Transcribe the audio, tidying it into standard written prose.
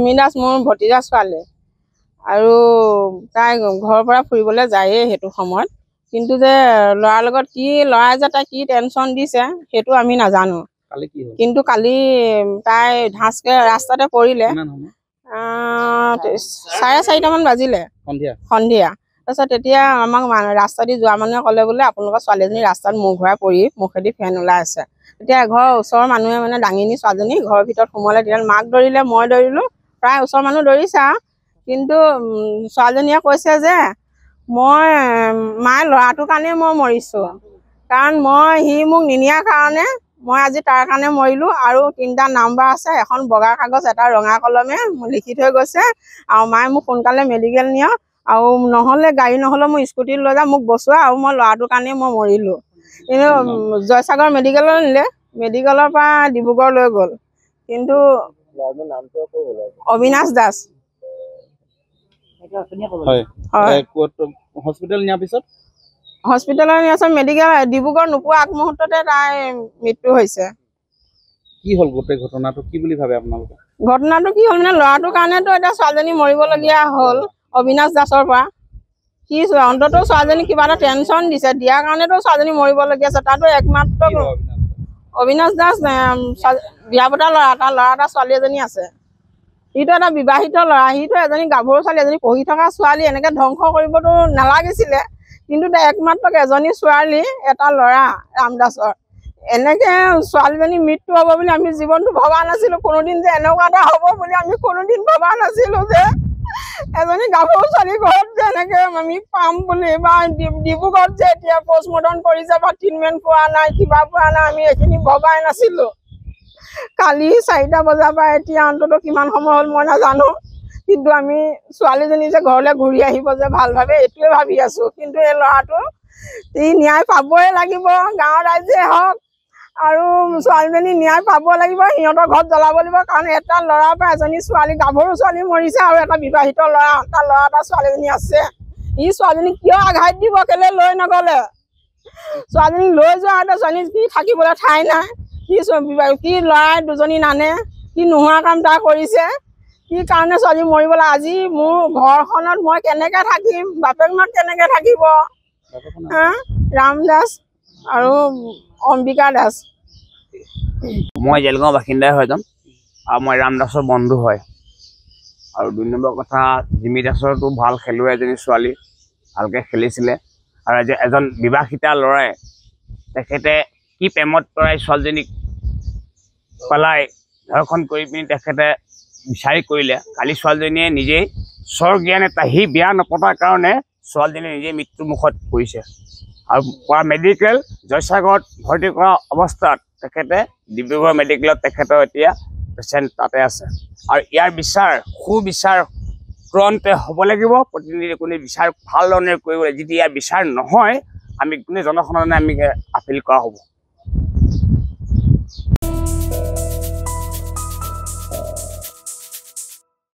মিনাস মোৰ ভতিজা ছোৱালী আৰু তাই ঘৰৰ পৰা ফুৰিবলৈ যায়ে সেইটো সময়ত কিন্তু যে ল'ৰাৰ লগত কি ল'ৰাই যে তাই কি টেনচন দিছে সেইটো আমি নাজানো কিন্তু কালি তাই ঢাচকে ৰাস্তাতে পৰিলে 4:30 মান বাজিলে সন্ধিয়া তাৰপিছত তেতিয়া আমাক ৰাস্তা দি যোৱা মানুহে ক'লে বোলে আপোনালোকৰ ছোৱালীজনী ৰাস্তাত মুখ ঘূৰাই পৰি মুখেদি ফেন ওলাই আছে তেতিয়া ঘৰৰ ওচৰৰ মানুহে মানে দাঙিনী ছোৱালীজনী ঘৰৰ ভিতৰত সোমালে তেতিয়া মাক ধৰিলে মই ধৰিলোঁ প্ৰায় ওচৰৰ মানুহ ধৰিছা কিন্তু ছোৱালীজনীয়ে কৈছে যে মই মায়ে ল'ৰাটোৰ কাৰণে মই মৰিছোঁ কাৰণ সি মোক নিনিয়াৰ কাৰণে মই আজি তাৰ কাৰণে মৰিলোঁ আৰু 3টা নাম্বাৰ আছে এখন বগা কাগজ এটা ৰঙা কলমে লিখি থৈ গৈছে আৰু মায়ে মোক সোনকালে মেডিকেল নিয়ক আৰু নহ'লে গাড়ী নহ'লে মই স্কুটিত লৈ যাম মোক বচোৱা আৰু মই ল'ৰাটোৰ কাৰণে মই মৰিলোঁ কিন্তু জয়সাগৰ মেডিকেললৈ নিলে মেডিকেলৰ পৰা ডিব্ৰুগড় লৈ গ'ল কিন্তু অবিনাশ দাস হস্পিটেলত নিয়াৰ পিছত মেডিকেল ডিব্ৰুগড় নোপোৱা আগমুহূৰ্ততে তাই মৃত্যু হৈছে কি হ'ল গোটেই ঘটনাটো কি বুলি ভাবে আপোনালোকে ঘটনাটো কি হ'ল মানে ল'ৰাটোৰ কাৰণেতো এতিয়া ছোৱালীজনী মৰিবলগীয়া হ'ল অবিনাশ দাসৰ পৰা কি অন্তত ছোৱালীজনী কিবা এটা টেনচন দিছে দিয়াৰ কাৰণেতো ছোৱালীজনী মৰিবলগীয়া আছে তাতো একমাত্ৰ অবিনাশ দাস বিয়া পতা ল'ৰা এটা ছোৱালী এজনী আছে সিটো এটা বিবাহিত ল'ৰা সিটো এজনী গাভৰু ছোৱালী এজনী পঢ়ি থকা ছোৱালী এনেকৈ ধ্বংস কৰিবতো নালাগিছিলে কিন্তু তাই একমাত্ৰ এজনী ছোৱালী এটা ল'ৰা ৰামদাসৰ এনেকৈ ছোৱালীজনী মৃত্যু হ'ব বুলি আমি জীৱনটো ভবা নাছিলোঁ কোনোদিন যে এনেকুৱা এটা হ'ব বুলি আমি কোনোদিন ভবা নাছিলোঁ যে এজনী গাভৰু ছোৱালী ঘৰত যে এনেকৈ আমি পাম বুলি বা ডিব্ৰুগড়ত যে এতিয়া পষ্টমৰ্টম কৰিছে বা ট্ৰিটমেণ্ট পোৱা নাই কিবা পোৱা নাই আমি এইখিনি ভবাই নাছিলোঁ কালি 4টা বজাৰ পৰা এতিয়া অন্ততঃ কিমান সময় হ'ল মই নাজানো কিন্তু আমি ছোৱালীজনী যে ঘৰলৈ ঘূৰি আহিব যে ভালভাৱে এইটোৱে ভাবি আছোঁ কিন্তু এই ল'ৰাটো ন্যায় পাবই লাগিব গাঁৱৰ ৰাইজে হওক আৰু ছোৱালীজনী ন্যায় পাব লাগিব সিহঁতৰ ঘৰত জ্বলাব লাগিব কাৰণ এটা ল'ৰাৰ পৰা এজনী ছোৱালী গাভৰু ছোৱালী মৰিছে আৰু এটা বিবাহিত ল'ৰা এটা ছোৱালীজনী আছে ছোৱালীজনী কিয় আঘাত দিব কেলৈ লৈ নগ'লে ছোৱালীজনী লৈ যোৱা ছোৱালী কি থাকিবলৈ ঠাই নাই কি ল'ৰাই দুজনী নানে কি নোহোৱা কাম তাৰ কৰিছে কি কাৰণে ছোৱালী মৰিবলৈ আজি মোৰ ঘৰখনত মই কেনেকৈ থাকিম বাপেক মাক কেনেকৈ থাকিব ৰাম দাস আৰু অম্বিকা দাস মই জেলগাঁও বাসিন্দাই হয় যাম আৰু মই ৰাম দাসৰ বন্ধু হয় আৰু 2 নম্বৰ কথা জিমি দাসৰতো ভাল খেলুৱৈ এজনী ছোৱালী ভালকৈ খেলিছিলে আৰু এজন বিবাহিতা ল'ৰাই তেখেতে কি প্ৰেমত পৰাই ছোৱালীজনীক পেলাই ধৰ্ষণ কৰি পিনি তেখেতে বিচাৰি কৰিলে কালি ছোৱালীজনীয়ে নিজেই স্বজ্ঞান এটা সি বিয়া নপতাৰ কাৰণে ছোৱালীজনী নিজেই মৃত্যুমুখত পৰিছে আৰু মেডিকেল জয়সাগৰত ভৰ্তি কৰা অৱস্থাত তেখেতে ডিব্ৰুগড় মেডিকেলত তেখেতৰ এতিয়া পেচেণ্ট তাতে আছে আৰু ইয়াৰ বিচাৰ সুবিচাৰ তুৰন্তে হ'ব লাগিব প্ৰতিনিধি কোনো বিচাৰ ভাল ধৰণে কৰিব যদি ইয়াৰ বিচাৰ নহয় আমি কোনো জনসাধাৰণে আমি আপিল কৰা হ'ব